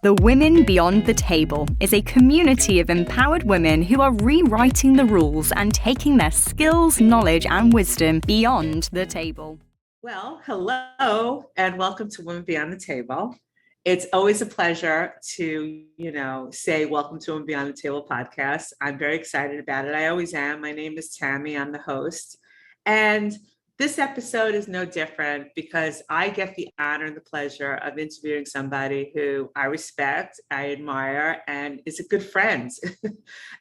The Women Beyond the Table is a community of empowered women who are rewriting the rules and taking their skills, knowledge, and wisdom beyond the table. Well, hello, and welcome to Women Beyond the Table. It's always a pleasure to, say welcome to Women Beyond the Table podcast. I'm very excited about it. I always am. My name is Tammy. I'm the host. And this episode is no different because I get the honor and the pleasure of interviewing somebody who I respect, I admire, and is a good friend.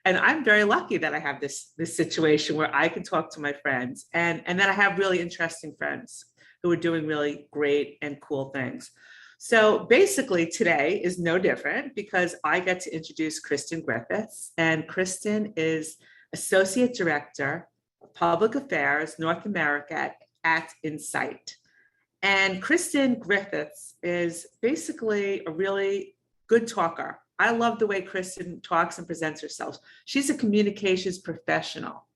And I'm very lucky that I have this situation where I can talk to my friends and that I have really interesting friends who are doing really great and cool things. So basically today is no different because I get to introduce Kristen Griffiths, and Kristen is Associate Director of Public Affairs, North America at Incyte. And Kristen Griffiths is basically a really good talker. I love the way Kristen talks and presents herself. She's a communications professional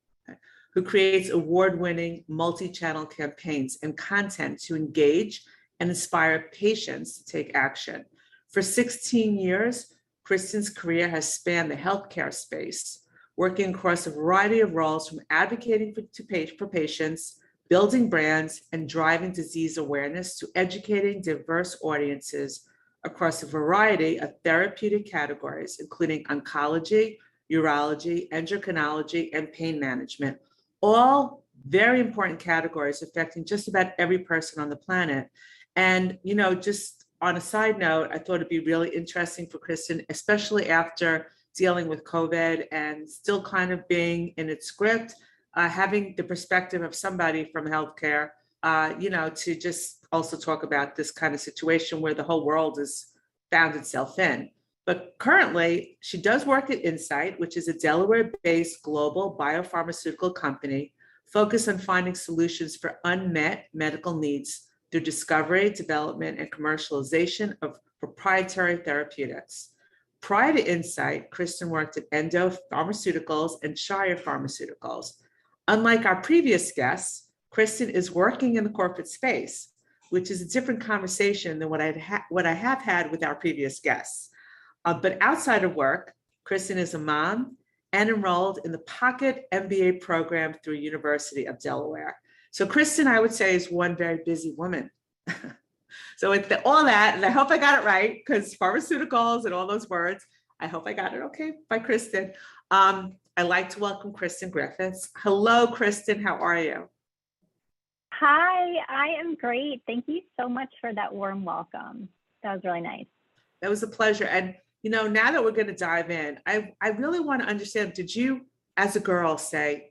who creates award-winning multi-channel campaigns and content to engage and inspire patients to take action. For 16 years, Kristen's career has spanned the healthcare space, working across a variety of roles from advocating for patients, building brands, and driving disease awareness to educating diverse audiences across a variety of therapeutic categories, including oncology, urology, endocrinology, and pain management, all very important categories affecting just about every person on the planet. And, just on a side note, I thought it'd be really interesting for Kristen, especially after dealing with COVID and still kind of being in its script, having the perspective of somebody from healthcare, to just also talk about this kind of situation where the whole world has found itself in. But currently, she does work at Incyte, which is a Delaware-based global biopharmaceutical company focused on finding solutions for unmet medical needs through discovery, development, and commercialization of proprietary therapeutics. Prior to Incyte, Kristen worked at Endo Pharmaceuticals and Shire Pharmaceuticals. Unlike our previous guests, Kristen is working in the corporate space, which is a different conversation than what I have had with our previous guests. But outside of work, Kristen is a mom and enrolled in the Pocket MBA program through University of Delaware. So Kristen, I would say, is one very busy woman. So with all that, and I hope I got it right, because pharmaceuticals and all those words, I hope I got it okay by Kristen. I'd like to welcome Kristen Griffiths. Hello, Kristen, how are you? Hi, I am great. Thank you so much for that warm welcome. That was really nice. That was a pleasure. And, now that we're going to dive in, I really want to understand, did you, as a girl, say,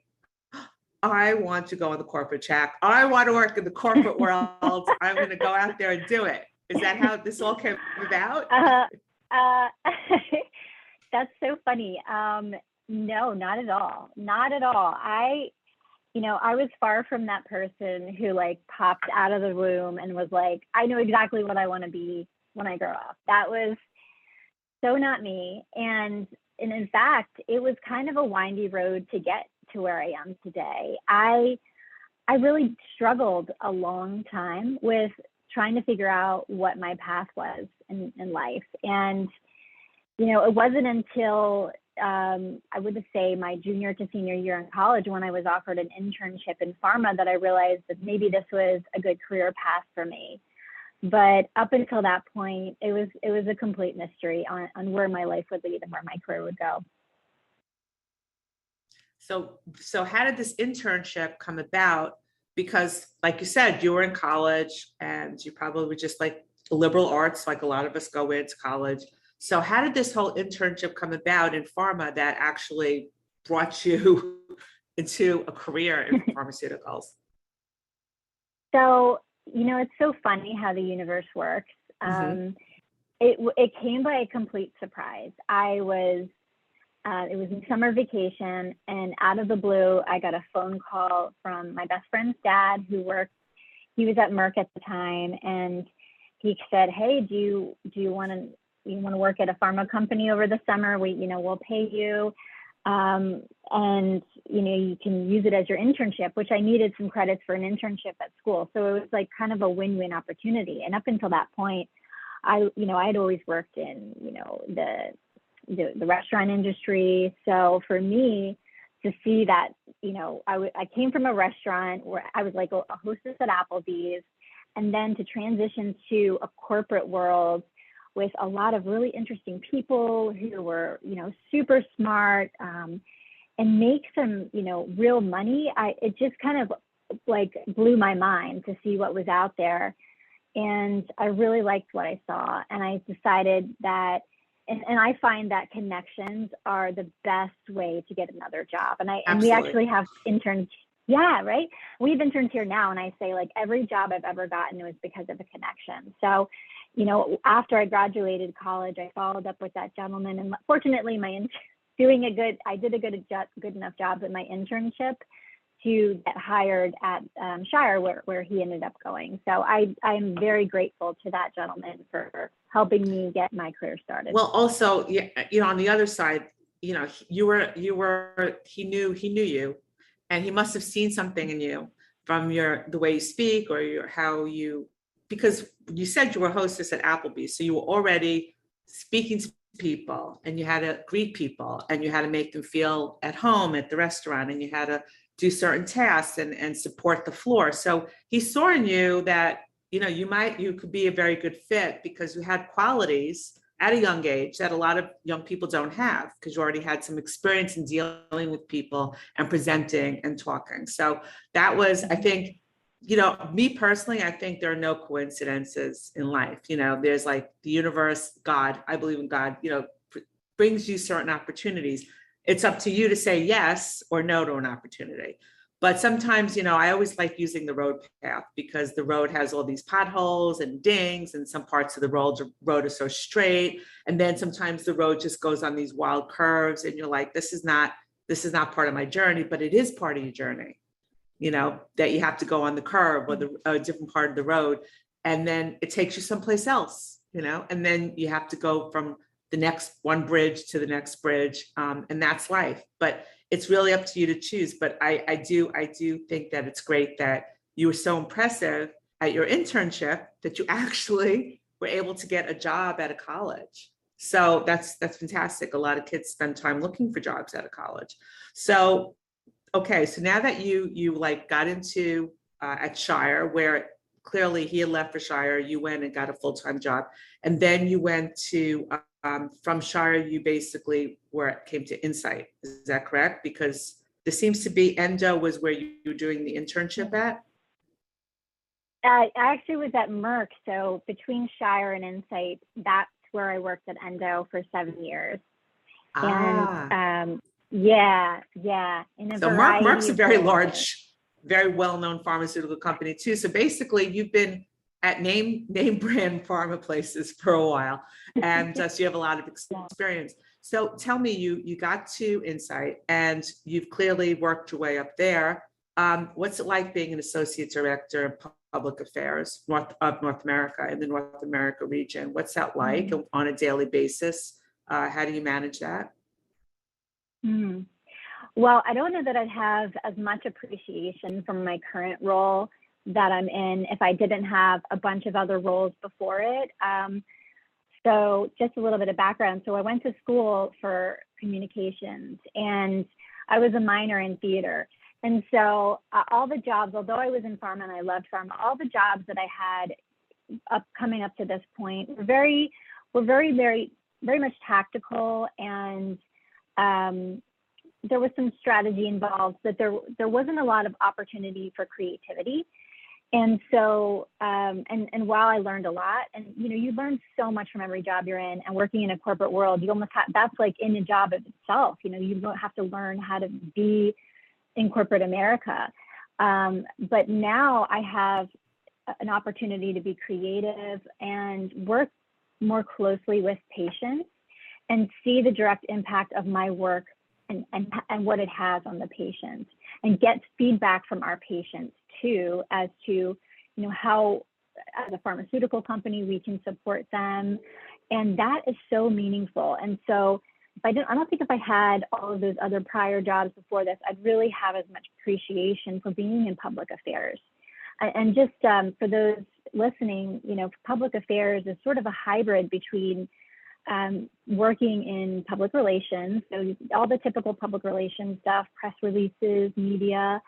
I want to go on the corporate track. I want to work in the corporate world. I'm going to go out there and do it. Is that how this all came about? That's so funny. No, not at all. Not at all. I was far from that person who popped out of the room and was like, I know exactly what I want to be when I grow up. That was so not me. And in fact, it was kind of a windy road to get to where I am today. I really struggled a long time with trying to figure out what my path was in life. And, it wasn't until I would say my junior to senior year in college when I was offered an internship in pharma that I realized that maybe this was a good career path for me. But up until that point, it was a complete mystery on where my life would lead and where my career would go. So how did this internship come about? Because like you said, you were in college and you probably were just like liberal arts, like a lot of us go into college. So how did this whole internship come about in pharma that actually brought you into a career in pharmaceuticals? So, it's so funny how the universe works. It came by a complete surprise. It was in summer vacation, and out of the blue, I got a phone call from my best friend's dad, he was at Merck at the time, and he said, "Hey, do you want to work at a pharma company over the summer? We'll pay you, and you can use it as your internship," which I needed some credits for an internship at school. So it was like kind of a win-win opportunity. And up until that point, I'd always worked in, the restaurant industry. So for me to see that, I came from a restaurant where I was like a hostess at Applebee's, and then to transition to a corporate world with a lot of really interesting people who were, super smart, and make some, real money. It just kind of like blew my mind to see what was out there. And I really liked what I saw. And I decided that, and I find that connections are the best way to get another job. And we actually have interns. Yeah, right. We have interns here now. And I say, like, every job I've ever gotten was because of a connection. So, after I graduated college, I followed up with that gentleman. And fortunately, I did a good enough job with my internship to get hired at Shire, where he ended up going. So I'm very grateful to that gentleman for helping me get my career started. Well, also, on the other side, he knew you, and he must have seen something in you from the way you speak or because you said you were a hostess at Applebee's, so you were already speaking to people, and you had to greet people, and you had to make them feel at home at the restaurant, and you had to do certain tasks and support the floor. So he saw in you that, you could be a very good fit because you had qualities at a young age that a lot of young people don't have, because you already had some experience in dealing with people and presenting and talking. So that was, I think, me personally, I think there are no coincidences in life. There's like the universe, God, I believe in God, brings you certain opportunities. It's up to you to say yes or no to an opportunity. But sometimes, I always like using the road path because the road has all these potholes and dings, and some parts of the road are so straight. And then sometimes the road just goes on these wild curves, and you're like, this is not part of my journey, but it is part of your journey. That you have to go on the curb or a different part of the road, and then it takes you someplace else, and then you have to go from the next one bridge to the next bridge, and that's life. But it's really up to you to choose. But I do think that it's great that you were so impressive at your internship that you actually were able to get a job at a college. So that's fantastic. A lot of kids spend time looking for jobs at a college. So, okay, so now that you like got into at Shire, where clearly he had left for Shire, you went and got a full-time job, and then you went to from Shire, you basically came to Incyte. Is that correct? Because there seems to be Endo was where you were doing the internship at. I actually was at Merck, so between Shire and Incyte, that's where I worked at Endo for 7 years. And yeah. So Merck's a very large, very well-known pharmaceutical company too. So basically, you've been at name brand pharma places for a while, and so you have a lot of experience. So tell me, you got to Incyte, and you've clearly worked your way up there. What's it like being an associate director of public affairs North America, in the North America region? What's that like on a daily basis? How do you manage that? Well, I don't know that I'd have as much appreciation from my current role that I'm in if I didn't have a bunch of other roles before it. So just a little bit of background. So I went to school for communications, and I was a minor in theater. And so all the jobs, although I was in pharma and I loved pharma, all the jobs that I had coming up to this point were very, very much tactical, and there was some strategy involved, but there wasn't a lot of opportunity for creativity. And so, and while I learned a lot, and you learn so much from every job you're in, and working in a corporate world, you almost that's like in a job of itself. You don't have to learn how to be in corporate America. But now I have an opportunity to be creative and work more closely with patients and see the direct impact of my work and what it has on the patients, and get feedback from our patients too, as to how as a pharmaceutical company we can support them, and that is so meaningful. And so I don't think if I had all of those other prior jobs before this, I'd really have as much appreciation for being in public affairs. And just for those listening, public affairs is sort of a hybrid between working in public relations, so all the typical public relations stuff, press releases, media,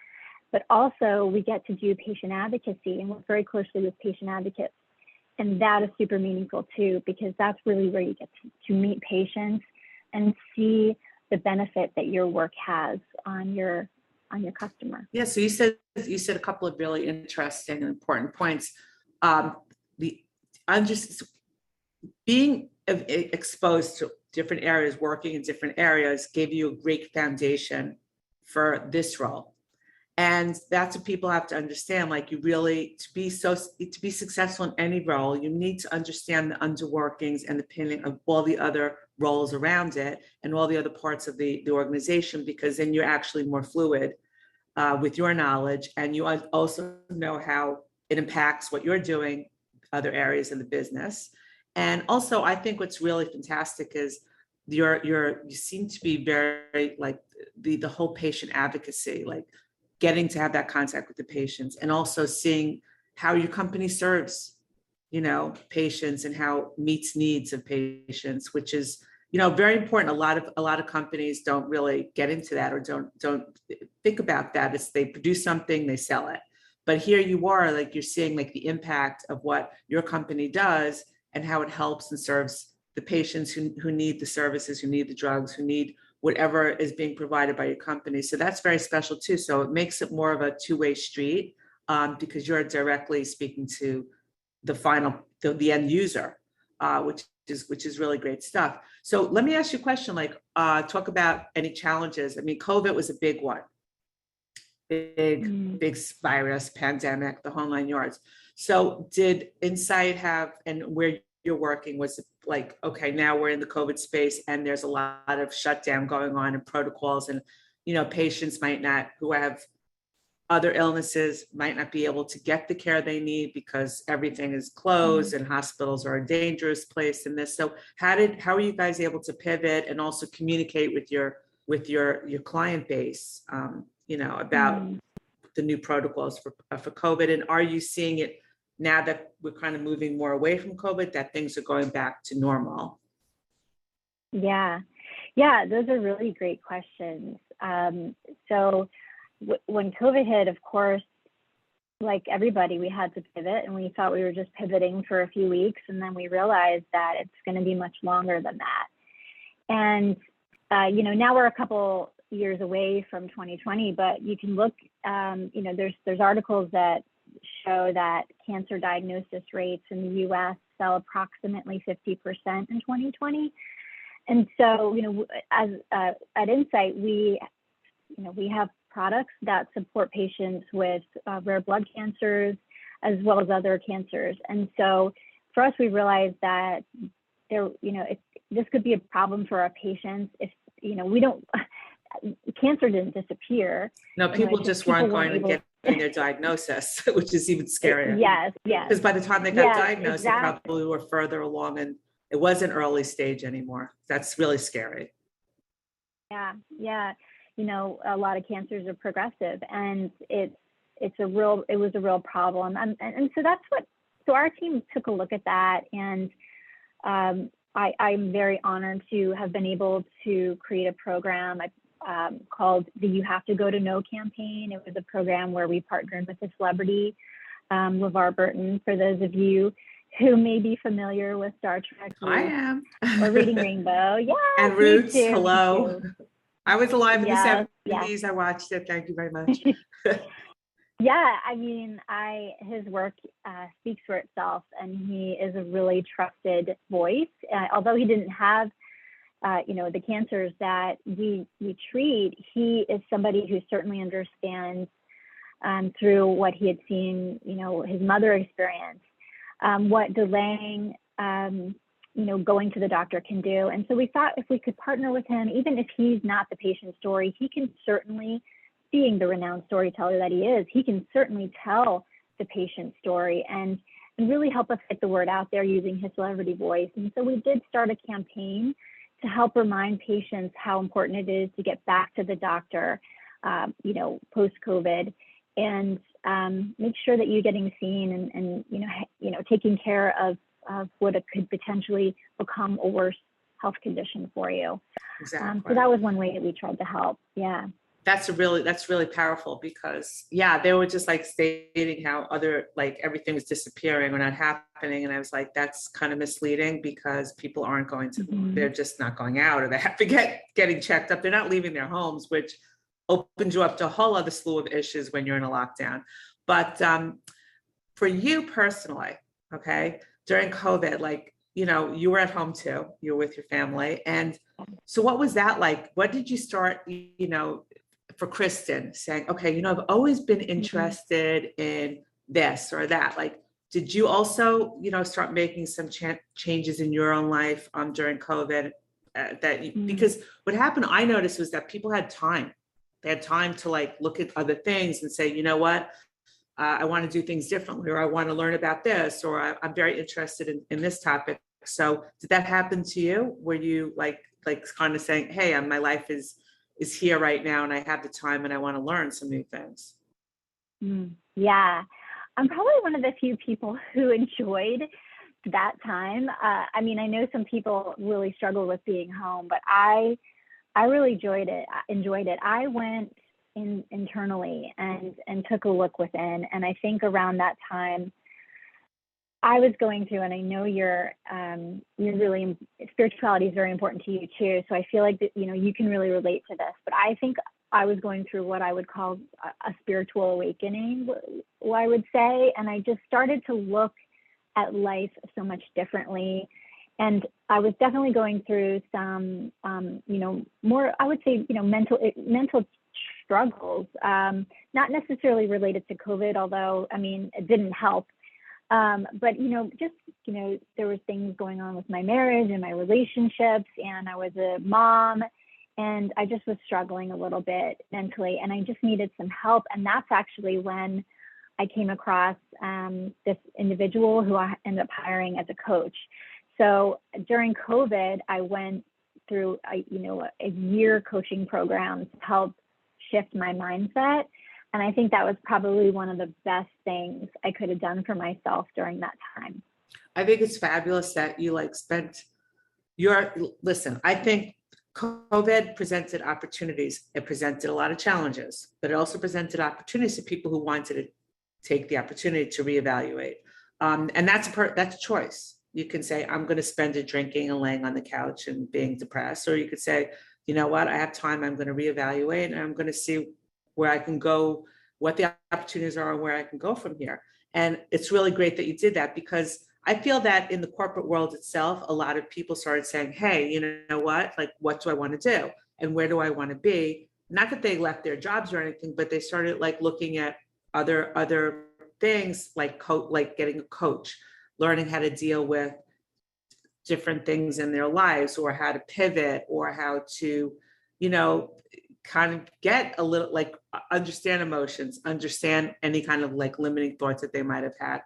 but also we get to do patient advocacy and work very closely with patient advocates. And that is super meaningful too, because that's really where you get to meet patients and see the benefit that your work has on your customer. Yeah, so you said a couple of really interesting and important points. I'm just being exposed to different areas, working in different areas, gave you a great foundation for this role. And that's what people have to understand. Like, you really, to be successful in any role, you need to understand the underworkings and the pinning of all the other roles around it and all the other parts of the organization, because then you're actually more fluid with your knowledge, and you also know how it impacts what you're doing, other areas of the business. And also, I think what's really fantastic is you seem to be very like the whole patient advocacy, like getting to have that contact with the patients, and also seeing how your company serves, patients, and how meets needs of patients, which is, very important. A lot of companies don't really get into that, or don't think about that. It's they produce something, they sell it. But here you are, like, you're seeing like the impact of what your company does and how it helps and serves the patients who need the services, who need the drugs, who need whatever is being provided by your company. So that's very special too. So it makes it more of a two-way street, because you're directly speaking to the end user, which is really great stuff. So let me ask you a question, like, talk about any challenges. I mean, COVID was a big one. Big virus, pandemic, the whole 9 yards. So did Incyte have, and where you're working, was it like, okay, now we're in the COVID space and there's a lot of shutdown going on and protocols, and, patients who have other illnesses might not be able to get the care they need because everything is closed and hospitals are a dangerous place in this. So how are you guys able to pivot and also communicate with your client base, about the new protocols for COVID? And are you seeing it now that we're kind of moving more away from COVID, that things are going back to normal? Yeah, those are really great questions. So when COVID hit, of course, like everybody, we had to pivot, and we thought we were just pivoting for a few weeks, and then we realized that it's going to be much longer than that. And now we're a couple years away from 2020, but you can look, there's articles that show that cancer diagnosis rates in the U.S. fell approximately 50% in 2020. And so, as at Incyte, we have products that support patients with rare blood cancers as well as other cancers. And so, for us, we realized that this could be a problem for our patients if cancer didn't disappear. No, people just weren't going to get their diagnosis, which is even scarier. Yes. Because by the time they got diagnosed, exactly. They probably were further along, and it wasn't early stage anymore. That's really scary. Yeah. A lot of cancers are progressive, and it was a real problem. And so our team took a look at that, and I'm very honored to have been able to create a program called the You Have to Go to Know campaign. It was a program where we partnered with a celebrity, LeVar Burton, for those of you who may be familiar with Star Trek. I am. Or Reading Rainbow. Yeah. And Roots, too, hello. I was alive in the 70s. Yes. I watched it. Thank you very much. Yeah, I mean, his work speaks for itself, and he is a really trusted voice. Although he didn't have, the cancers that we treat, he is somebody who certainly understands through what he had seen, his mother experience, what delaying, going to the doctor can do. And so we thought if we could partner with him, even if he's not the patient's story, he can certainly, being the renowned storyteller that he is, he can certainly tell the patient's story and really help us get the word out there using his celebrity voice. And so we did start a campaign to help remind patients how important it is to get back to the doctor, post-COVID. And make sure that you're getting seen and taking care of what it could potentially become a worse health condition for you. Exactly. So that was one way that we tried to help. Yeah. That's really powerful because they were just like stating how everything was disappearing or not happening. And I was like, that's kind of misleading because people aren't going to, they're just not going out, or they have to getting checked up. They're not leaving their homes, which opens you up to a whole other slew of issues when you're in a lockdown. But for you personally, okay, during COVID, you were at home too, you were with your family. And so what was that like? What did you start, for Kristen, saying, okay, I've always been interested in this or that? Did you also, start making some changes in your own life during COVID because what happened, I noticed, was that people had time. They had time to look at other things and say, you know what, I want to do things differently, or I want to learn about this, or I'm very interested in this topic. So did that happen to you? Were you kind of saying, hey, my life is here right now and I have the time and I want to learn some new things? Yeah, I'm probably one of the few people who enjoyed that time. I know some people really struggle with being home, but I really enjoyed it. I went internally and took a look within. And I think around that time, I was going through, and I know you're really, spirituality is very important to you too. So I feel like that, you can really relate to this, but I think I was going through what I would call a spiritual awakening, I would say. And I just started to look at life so much differently. And I was definitely going through some, more, I would say, mental struggles, not necessarily related to COVID, although, it didn't help. But, there was things going on with my marriage and my relationships, and I was a mom, and I just was struggling a little bit mentally, and I just needed some help. And that's actually when I came across this individual who I ended up hiring as a coach. So during COVID, I went through a year coaching program to help shift my mindset. And I think that was probably one of the best things I could have done for myself during that time. I think it's fabulous that you listen, I think COVID presented opportunities. It presented a lot of challenges, but it also presented opportunities to people who wanted to take the opportunity to reevaluate. And that's a choice. You can say, I'm going to spend it drinking and laying on the couch and being depressed. Or you could say, you know what, I have time, I'm going to reevaluate, and I'm going to see where I can go, what the opportunities are, and where I can go from here. And it's really great that you did that, because I feel that in the corporate world itself, a lot of people started saying, hey, you know what, what do I want to do? And where do I want to be? Not that they left their jobs or anything, but they started looking at other things, like getting a coach, learning how to deal with different things in their lives, or how to pivot, or how to, kind of get a little, understand emotions, understand any kind of limiting thoughts that they might have had,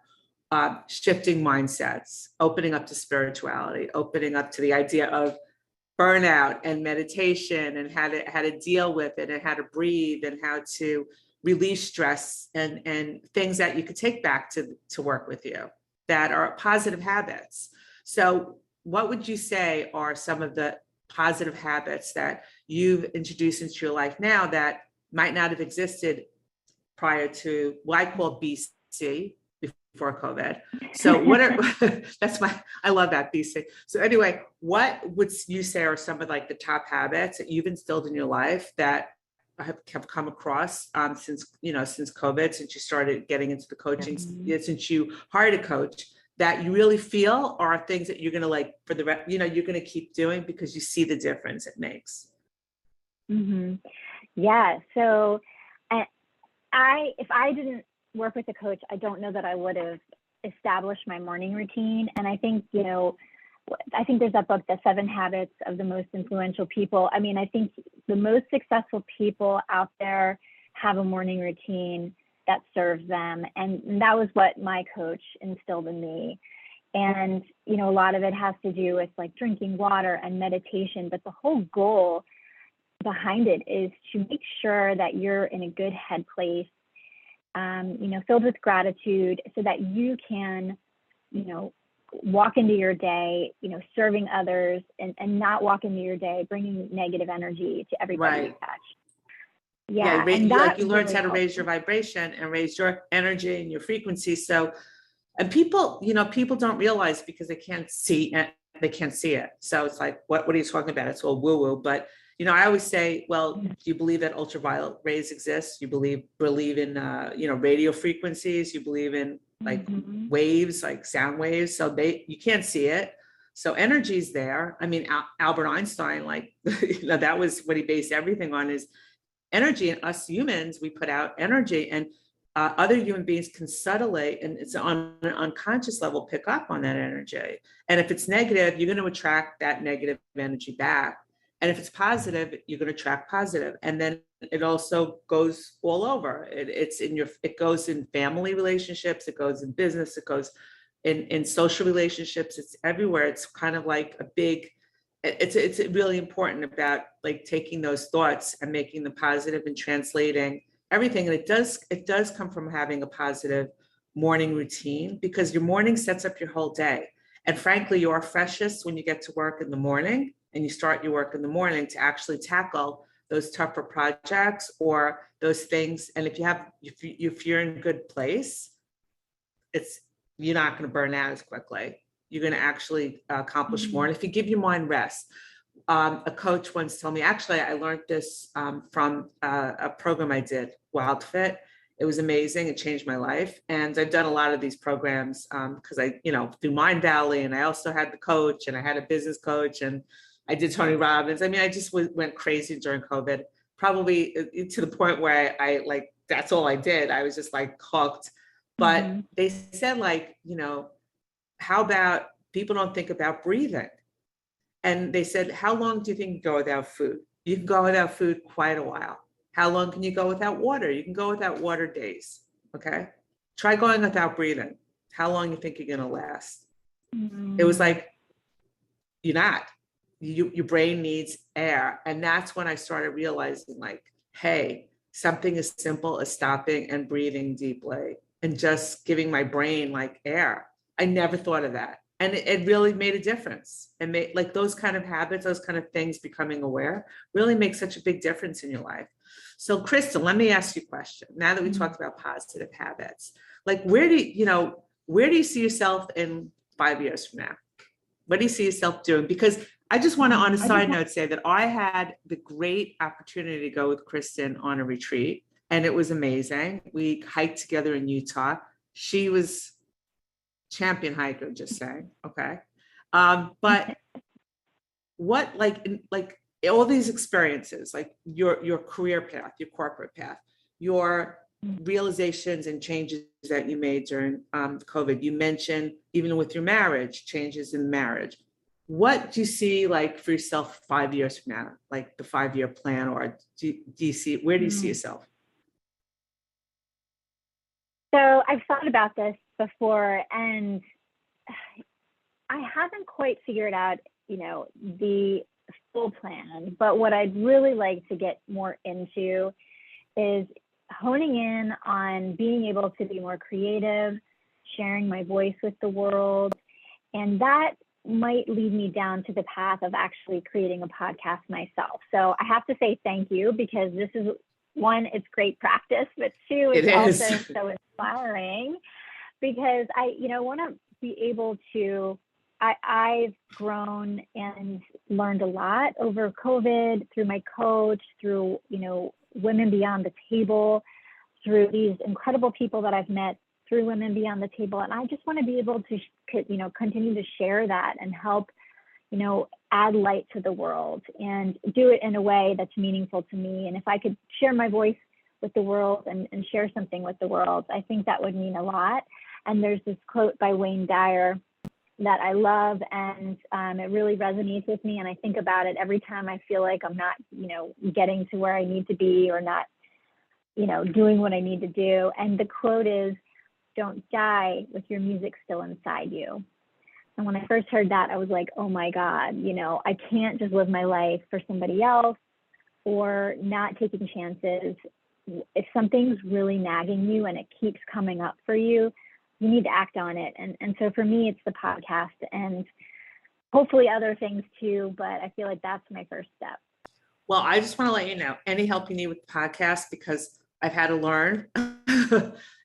shifting mindsets, opening up to spirituality, opening up to the idea of burnout and meditation, and how to deal with it, and how to breathe, and how to release stress, and things that you could take back to work with you that are positive habits. So what would you say are some of the positive habits that you've introduced into your life now that might not have existed prior to what I call BC, before COVID? So what are, I love that, BC. So anyway, what would you say are some of the top habits that you've instilled in your life that have come across since COVID, since you started getting into the coaching, since you hired a coach, that you really feel are things that you're going to for the rest, you're going to keep doing because you see the difference it makes? Yeah. So if I didn't work with a coach, I don't know that I would have established my morning routine. And I think, I think there's that book, The 7 Habits of the Most Influential People. I think the most successful people out there have a morning routine that serves them. And that was what my coach instilled in me. And, a lot of it has to do with drinking water and meditation, but the whole goal behind it is to make sure that you're in a good head place filled with gratitude so that you can, walk into your day, serving others and not walk into your day bringing negative energy to everybody you touch. Yeah, and you learned how to raise your vibration and raise your energy and your frequency. So, and people don't realize because they can't see it. So it's like, what are you talking about? It's all woo woo. But I always say, well, do you believe that ultraviolet rays exist? You believe in radio frequencies? You believe in like waves, like sound waves? So you can't see it. So energy's there. I mean, Albert Einstein, like that was what he based everything on, is energy. And us humans, we put out energy, and other human beings can subtly, and it's on an unconscious level, pick up on that energy. And if it's negative, you're going to attract that negative energy back. And if it's positive, you're going to attract positive. And then it also goes all over. It goes in family relationships, it goes in business, it goes in social relationships. It's everywhere. It's kind of like it's really important about like taking those thoughts and making them positive and translating everything. And it does come from having a positive morning routine, because your morning sets up your whole day. And frankly, you are freshest when you get to work in the morning and you start your work in the morning to actually tackle those tougher projects or those things. And if you're in a good place, you're not going to burn out as quickly. You're going to actually accomplish more. And if you give your mind rest, a coach once told me, actually, I learned this from a program I did, Wild Fit. It was amazing. It changed my life. And I've done a lot of these programs because I, through Mind Valley, and I also had the coach, and I had a business coach, and I did Tony Robbins. I mean, I just went crazy during COVID, probably to the point where I like, that's all I did. I was just like hooked. But they said, like, how about people don't think about breathing? And they said, how long do you think you go without food? You can go without food quite a while. How long can you go without water? You can go without water days. Okay. Try going without breathing. How long you think you're going to last? It was like, you're not. Your brain needs air. And that's when I started realizing, like, hey, something as simple as stopping and breathing deeply and just giving my brain like air. I never thought of that. And it really made a difference. And made like those kind of habits, those kind of things, becoming aware really makes such a big difference in your life. So Kristen, let me ask you a question. Now that we talked about positive habits, like where do you see yourself in 5 years from now? What do you see yourself doing? Because I just want to, on a side note, say that I had the great opportunity to go with Kristen on a retreat, and it was amazing. We hiked together in Utah. She was champion hiker, just saying. Okay. But what, like all these experiences, like your career path, your corporate path, your realizations and changes that you made during COVID, you mentioned even with your marriage, changes in marriage. What do you see like for yourself 5 years from now, like the 5-year plan, or do you see, where do you see yourself? So I've thought about this before, and I haven't quite figured out, the full plan, but what I'd really like to get more into is honing in on being able to be more creative, sharing my voice with the world. And that might lead me down to the path of actually creating a podcast myself. So I have to say thank you, because this is, one, it's great practice, but two, it's also so inspiring, because I, want to be able to, I've grown and learned a lot over COVID through my coach, through, Women Beyond the Table, through these incredible people that I've met through Women Beyond the Table. And I just want to be able to, continue to share that and help, add light to the world and do it in a way that's meaningful to me. And if I could share my voice with the world and share something with the world, I think that would mean a lot. And there's this quote by Wayne Dyer that I love, and it really resonates with me. And I think about it every time I feel like I'm not, getting to where I need to be, or not, doing what I need to do. And the quote is, "Don't die with your music still inside you." And when I first heard that, I was like, oh my God, I can't just live my life for somebody else or not taking chances if something's really nagging you and it keeps coming up for you, you need to act on it. And so for me, it's the podcast and hopefully other things too, but I feel like that's my first step. Well, I just want to let you know, any help you need with the podcast, because I've had to learn.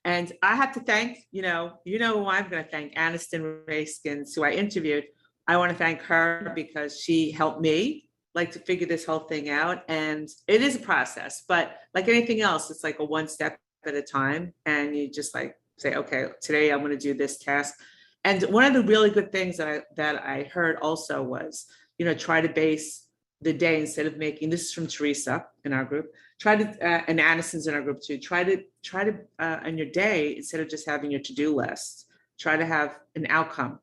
And I have to thank, who I'm going to thank, Aniston Rayskins, who I interviewed. I want to thank her because she helped me to figure this whole thing out. And it is a process, but like anything else, it's like a one step at a time. And you just say, okay, today I'm going to do this task. And one of the really good things that I heard also was, try to base the day, instead of making, this is from Teresa in our group, and Aniston's in our group too, try to on your day, instead of just having your to-do list, try to have an outcome,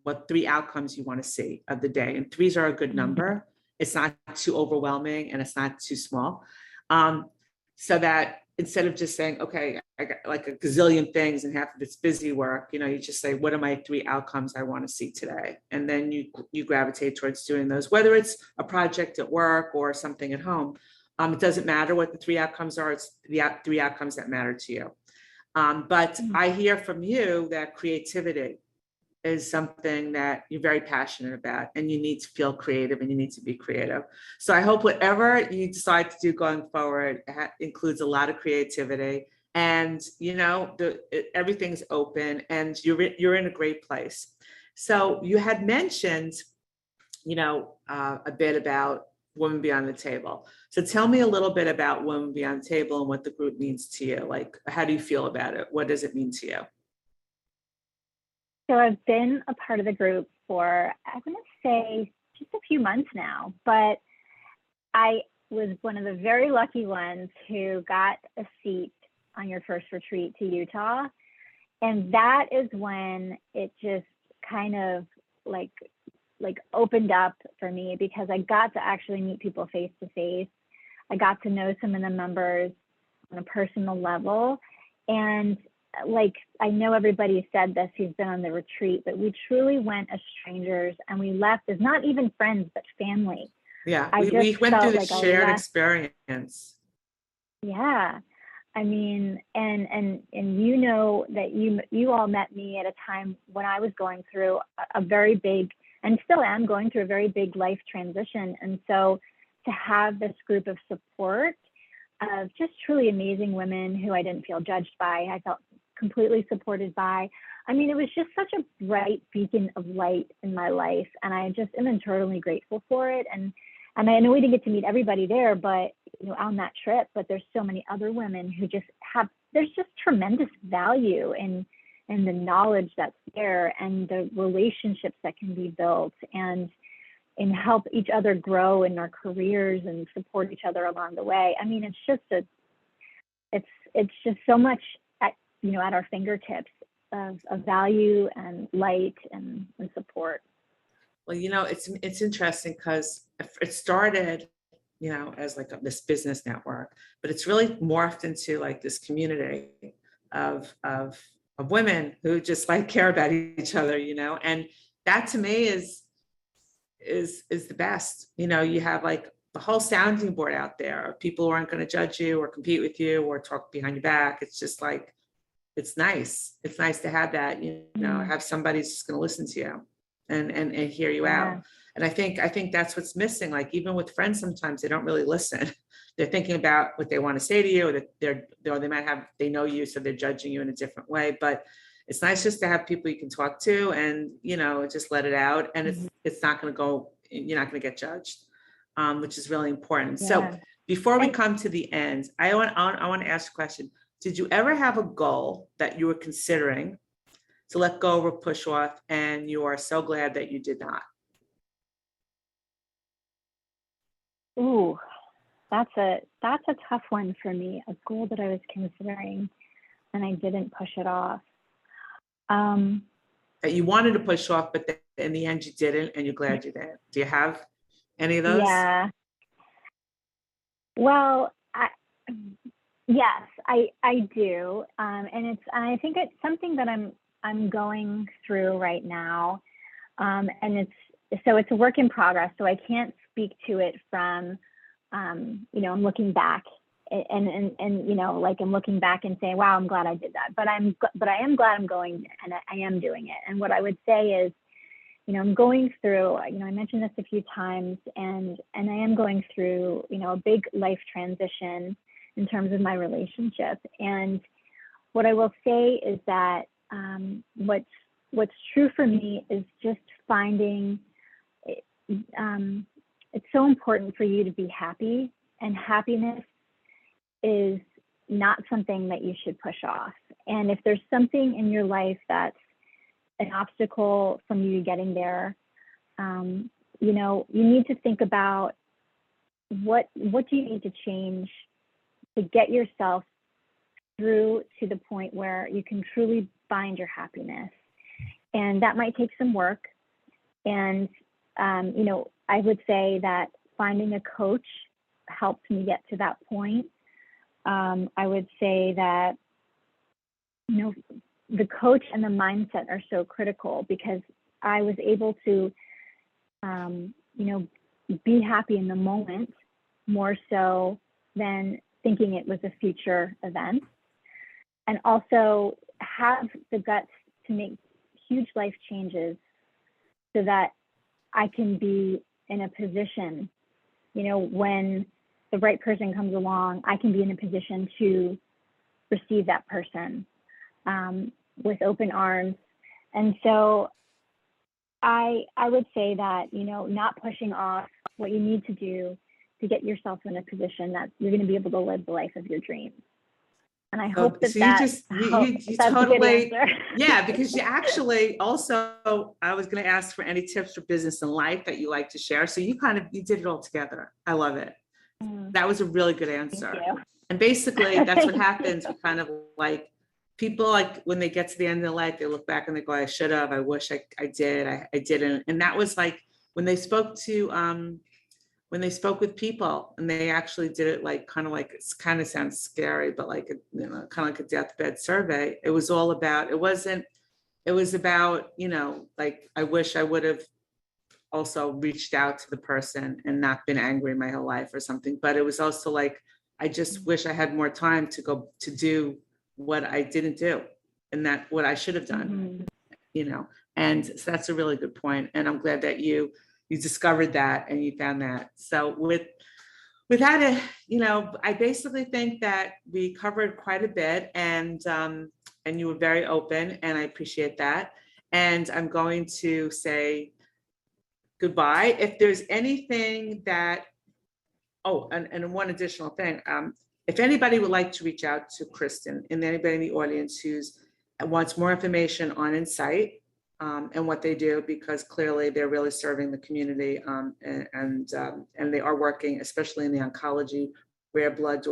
what 3 outcomes you want to see of the day. And 3s are a good number. It's not too overwhelming and it's not too small. So that instead of just saying, okay, I got like a gazillion things and half of it's busy work, you just say, what are my 3 outcomes I want to see today? And then you gravitate towards doing those, whether it's a project at work or something at home. It doesn't matter what the 3 outcomes are. It's the 3 outcomes that matter to you. But I hear from you that creativity is something that you're very passionate about, and you need to feel creative and you need to be creative. So I hope whatever you decide to do going forward includes a lot of creativity, and everything's open and you're in a great place. So you had mentioned, a bit about Women Beyond the Table. So tell me a little bit about Women Beyond the Table and what the group means to you. Like, how do you feel about it? What does it mean to you? So I've been a part of the group for, I'm going to say, just a few months now, but I was one of the very lucky ones who got a seat on your first retreat to Utah. And that is when it just kind of like opened up for me, because I got to actually meet people face to face. I got to know some of the members on a personal level. And I know everybody said this who's been on the retreat, but we truly went as strangers, and we left as not even friends, but family. Yeah, we went through the shared experience. Yeah. I mean, and that you all met me at a time when I was going through a very big, and still am going through a very big life transition. And so to have this group of support of just truly amazing women who I didn't feel judged by, I felt completely supported by. I mean, it was just such a bright beacon of light in my life, and I just am eternally grateful for it. And I know we didn't get to meet everybody there, but on that trip, but there's so many other women who just there's just tremendous value in the knowledge that's there, and the relationships that can be built, and help each other grow in our careers and support each other along the way. I mean, it's just so much at our fingertips of value and light and support. Well, it's interesting because it started, as this business network, but it's really morphed into this community of women who just care about each other, and that to me is the best. You have the whole sounding board out there of people who aren't going to judge you or compete with you or talk behind your back. It's just it's nice. It's nice to have that, have somebody who's just going to listen to you and hear you out. And I think that's what's missing. Even with friends, sometimes they don't really listen. They're thinking about what they want to say to you, or that they know you, so they're judging you in a different way. But it's nice just to have people you can talk to and, just let it out. And it's not going to go, you're not going to get judged, which is really important. Yeah. So before we come to the end, I want to ask a question. Did you ever have a goal that you were considering to let go or push off, and you are so glad that you did not? Ooh, that's a tough one for me. A goal that I was considering and I didn't push it off. That you wanted to push off, but in the end you didn't, and you're glad you didn't. Do you have any of those? Yeah. Well, yes, I do. And I think it's something that I'm going through right now. And it's a work in progress. So I can't speak to it from, I'm looking back and you know, like I'm looking back and saying, wow, I'm glad I did that. But I am glad I'm going and I am doing it. And what I would say is, you know, I'm going through, you know, I mentioned this a few times, and I am going through, you know, a big life transition in terms of my relationship. And what I will say is that what's true for me is just finding it's so important for you to be happy, and happiness is not something that you should push off. And if there's something in your life that's an obstacle from you getting there, you know, you need to think about what do you need to change to get yourself through to the point where you can truly find your happiness. And that might take some work. And, you know, I would say that finding a coach helped me get to that point. I would say that, you know, the coach and the mindset are so critical, because I was able to, you know, be happy in the moment more so than thinking it was a future event, and also have the guts to make huge life changes so that I can be in a position, you know, when the right person comes along, I can be in a position to receive that person with open arms. And so I would say that, you know, not pushing off what you need to do to get yourself in a position that you're going to be able to live the life of your dreams. And I hope that you totally, yeah, because you actually also, I was going to ask for any tips for business and life that you like to share. So you did it all together. I love it. That was a really good answer. And basically that's what happens. We kind of like, people, like when they get to the end of their life, they look back and they go, I should have, I wish I did, I didn't. And that was like when they spoke with people, and they actually did it like kind of like, it kind of sounds scary, but like, you know, kind of like a deathbed survey. It was all about, it was about, you know, like, I wish I would have also reached out to the person and not been angry my whole life or something. But it was also like, I just wish I had more time to go to do what I didn't do, and that what I should have done, you know. And so that's a really good point. And I'm glad that you discovered that and you found that. So with that, you know, I basically think that we covered quite a bit, and you were very open, and I appreciate that. And I'm going to say goodbye. If there's anything that, and one additional thing, if anybody would like to reach out to Kristen, and anybody in the audience wants more information on Incyte and what they do, because clearly they're really serving the community, and they are working, especially in the oncology, rare blood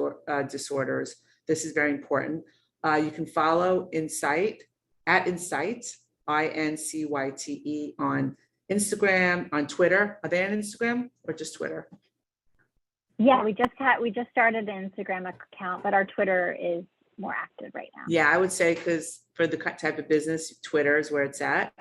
disorders. This is very important. You can follow Incyte at Incyte, INCYTE, on Instagram, on Twitter. Are they on Instagram or just Twitter? Yeah, we just started an Instagram account, but our Twitter is more active right now. Yeah, I would say, because for the type of business, Twitter is where it's at.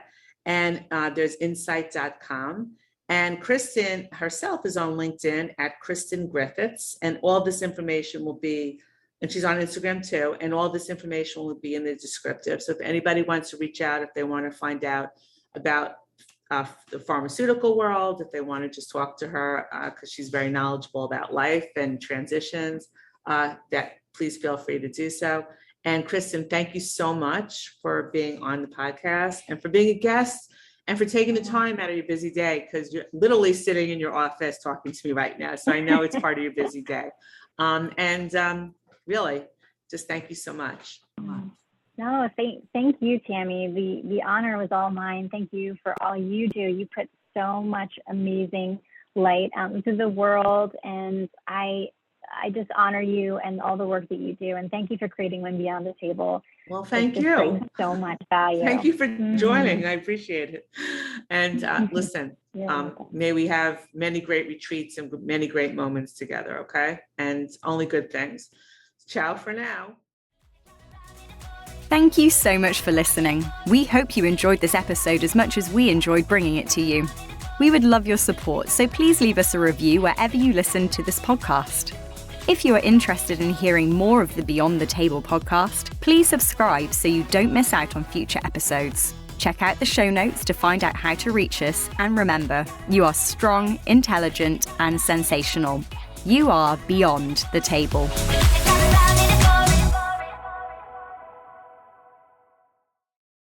And there's Incyte.com. And Kristen herself is on LinkedIn at Kristen Griffiths. And all this information will be, and she's on Instagram too, and all this information will be in the descriptive. So if anybody wants to reach out, if they want to find out about the pharmaceutical world, if they want to just talk to her, because she's very knowledgeable about life and transitions, that please feel free to do so. And Kristen, thank you so much for being on the podcast, and for being a guest, and for taking the time out of your busy day, because you're literally sitting in your office talking to me right now. So I know it's part of your busy day. Really, just thank you so much. No, thank you, Tammy. The honor was all mine. Thank you for all you do. You put so much amazing light out into the world, and I just honor you and all the work that you do. And thank you for creating Women Beyond the Table. Well, thank you. Brings so much value. Thank you for joining. I appreciate it. And listen, may we have many great retreats and many great moments together. Okay, and only good things. Ciao for now. Thank you so much for listening. We hope you enjoyed this episode as much as we enjoyed bringing it to you. We would love your support, so please leave us a review wherever you listen to this podcast. If you are interested in hearing more of the Beyond the Table podcast, please subscribe so you don't miss out on future episodes. Check out the show notes to find out how to reach us, and remember, you are strong, intelligent, and sensational. You are beyond the table.